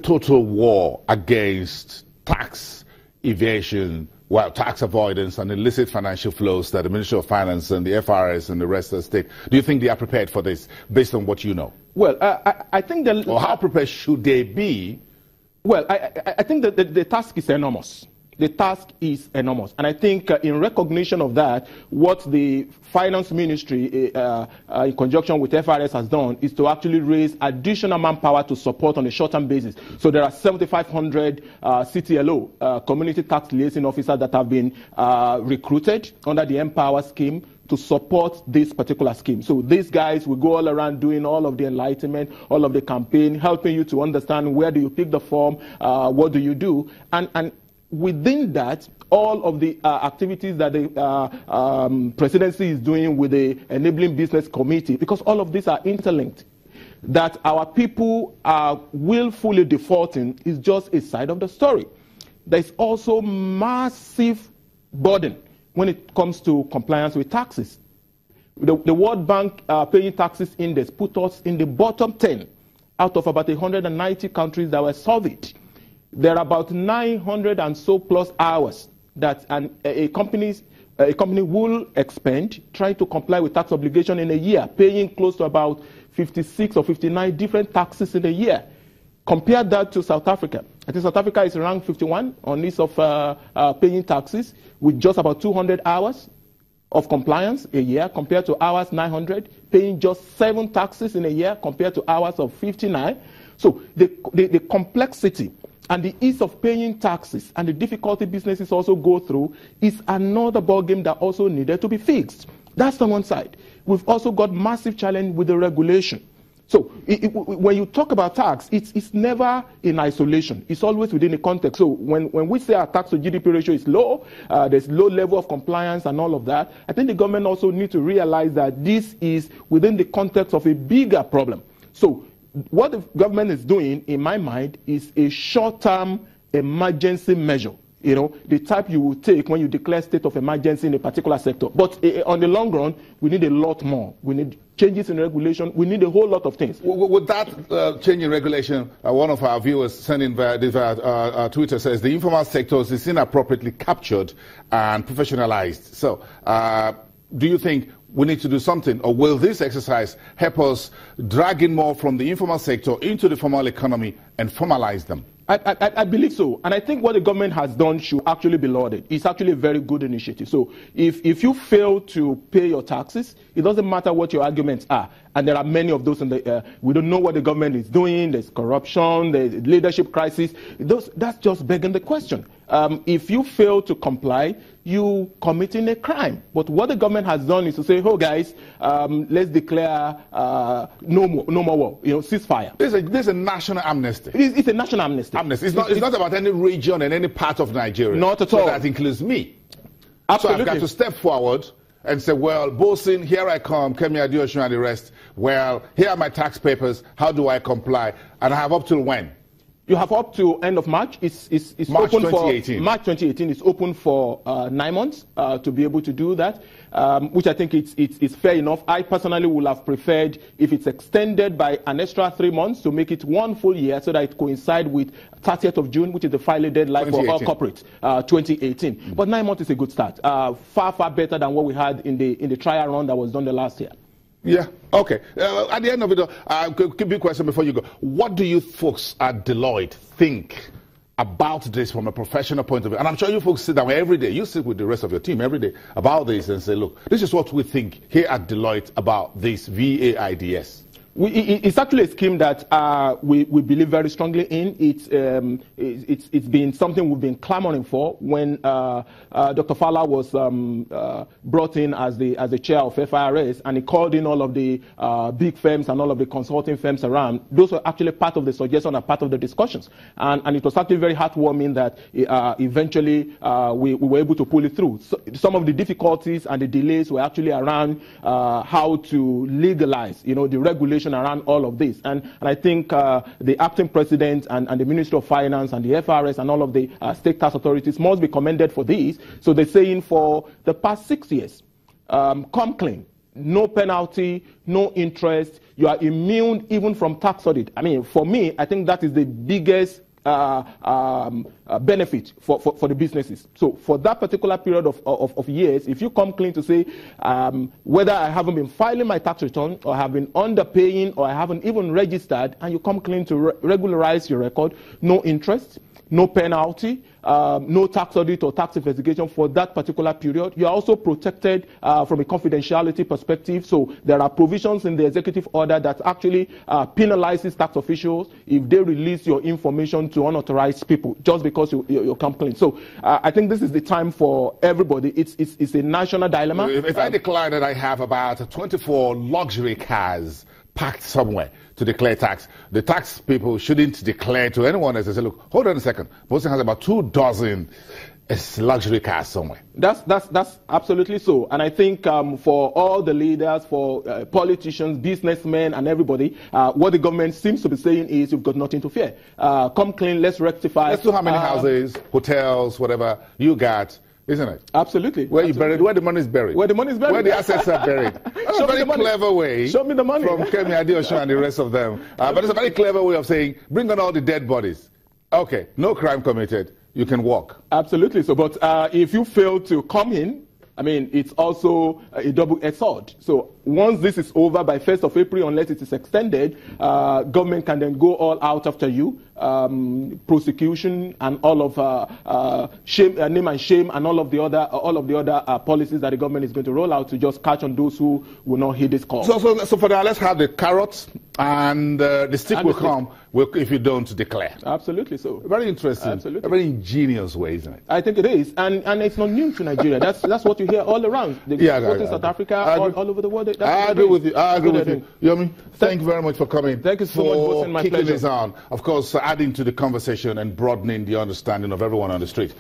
total war against tax evasion, well, tax avoidance and illicit financial flows that the Ministry of Finance and the FRS and the rest of the state, do you think they are prepared for this based on what you know? Well, I think that... Or how prepared should they be? Well, I think that the task is enormous. The task is enormous. And I think in recognition of that, what the Finance Ministry, in conjunction with FRS, has done is to actually raise additional manpower to support on a short-term basis. So there are 7,500 CTLO, Community Tax Liaison Officers, that have been recruited under the Empower scheme to support this particular scheme. So these guys will go all around doing all of the enlightenment, all of the campaign, helping you to understand where do you pick the form, what do you do, and within that, all of the activities that the presidency is doing with the Enabling Business Committee, because all of these are interlinked, that our people are willfully defaulting is just a side of the story. There's also massive burden when it comes to compliance with taxes. The World Bank Paying Taxes Index put us in the bottom 10 out of about 190 countries that were surveyed. There are about 900 and so plus hours that a company will expend trying to comply with tax obligation in a year, paying close to about 56 or 59 different taxes in a year. Compare that to South Africa. I think South Africa is ranked 51 on list of paying taxes with just about 200 hours of compliance a year compared to ours 900, paying just 7 taxes in a year compared to hours of 59. So the complexity and the ease of paying taxes and the difficulty businesses also go through is another ballgame that also needed to be fixed. That's the one side. We've also got massive challenge with the regulation. So when you talk about tax, it's never in isolation. It's always within a context. So when we say our tax to GDP ratio is low, there's low level of compliance and all of that, I think the government also needs to realize that this is within the context of a bigger problem. So what the government is doing, in my mind, is a short-term emergency measure. You know, the type you will take when you declare state of emergency in a particular sector. But on the long run, we need a lot more. We need changes in regulation. We need a whole lot of things. With that change in regulation, one of our viewers sending via Twitter says the informal sector is inappropriately captured and professionalized. So do you think we need to do something, or will this exercise help us drag in more from the informal sector into the formal economy and formalize them? I believe so. And I think what the government has done should actually be lauded. It's actually a very good initiative. So if you fail to pay your taxes, it doesn't matter what your arguments are. And there are many of those. We don't know what the government is doing. There's corruption. There's leadership crisis. That's just begging the question. If you fail to comply, you committing a crime. But what the government has done is to say, oh guys, let's declare no more war, ceasefire. There's a national amnesty. It's a national amnesty. It's not about any region and any part of Nigeria. Not at all. So that includes me. Absolutely. So I've got to step forward and say, well, Bosin, here I come, Kemi Adeosun and the rest. Well, here are my tax papers. How do I comply? And I have up till when? You have up to end of March. It's March open 2018. For March 2018. It's open for 9 months to be able to do that, which I think it's fair enough. I personally would have preferred if it's extended by an extra 3 months to make it 1 full year so that it coincides with 30th of June, which is the filing deadline for all corporates, 2018. But 9 months is a good start. Far better than what we had in the trial run that was done the last year. Yeah, okay. At the end of it, big question before you go. What do you folks at Deloitte think about this from a professional point of view? And I'm sure you folks sit down every day. You sit with the rest of your team every day about this and say, look, this is what we think here at Deloitte about this VAIDS. It's actually a scheme that we believe very strongly in. It's been something we've been clamoring for. When Dr. Fowler was brought in as the chair of FIRS, and he called in all of the big firms and all of the consulting firms around, those were actually part of the suggestion and part of the discussions. And it was actually very heartwarming that eventually we were able to pull it through. So some of the difficulties and the delays were actually around how to legalize, the regulation around all of this. And I think the acting president and the Ministry of Finance and the FRS and all of the state tax authorities must be commended for this. So they're saying for the past 6 years, come clean. no penalty, no interest. You are immune even from tax audit. I mean, for me, I think that is the biggest benefit for the businesses. So for that particular period of years, if you come clean to say whether I haven't been filing my tax return or have been underpaying or I haven't even registered, and you come clean to regularize your record, no interest, no penalty, no tax audit or tax investigation for that particular period. You are also protected from a confidentiality perspective. So there are provisions in the executive order that actually penalizes tax officials if they release your information to unauthorized people just because you come clean. So I think this is the time for everybody. It's a national dilemma. If I declare that I have about 24 luxury cars packed somewhere to declare tax, the tax people shouldn't declare to anyone else. They say, look, hold on a second. Boston has about 24 luxury cars somewhere. That's absolutely so. And I think for all the leaders, for politicians, businessmen, and everybody, what the government seems to be saying is you've got nothing to fear. Come clean, let's rectify. Let's do how many houses, hotels, whatever you got. Isn't it? Absolutely. Where you buried? Where the money is buried? Where the money is buried. Where the assets are buried. That's a very clever way. Show me the money. From Kemi Adeosun and the rest of them. But it's a very clever way of saying, bring on all the dead bodies. Okay, no crime committed. You can walk. Absolutely. So, but if you fail to come in, I mean, it's also a double-edged sword. So once this is over by 1st of April, unless it is extended, government can then go all out after you, prosecution and all of shame, name and shame, and all of the other policies that the government is going to roll out to just catch on those who will not heed this call. So for now, let's have the carrots, and the stick will come if you don't declare. Absolutely so. Very interesting. Absolutely. A very ingenious way, isn't it? I think it is, and it's not new to Nigeria. That's what you hear all around. In South Africa, all over the world. I agree with you. I agree with you. Yomi, thank you very much for coming. Thank you so much, Bosin. My pleasure. This on. Of course, adding to the conversation and broadening the understanding of everyone on the street.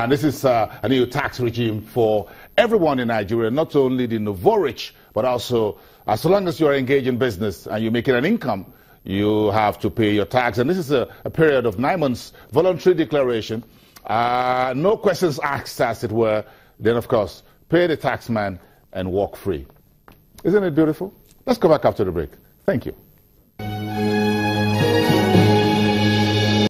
This is a new tax regime for everyone in Nigeria, not only the Novorich, but also as long as you are engaged in business and you're making an income, you have to pay your tax. And this is a period of 9 months voluntary declaration. No questions asked, as it were. Then, of course, pay the tax man and walk free. Isn't it beautiful? Let's go back after the break. Thank you.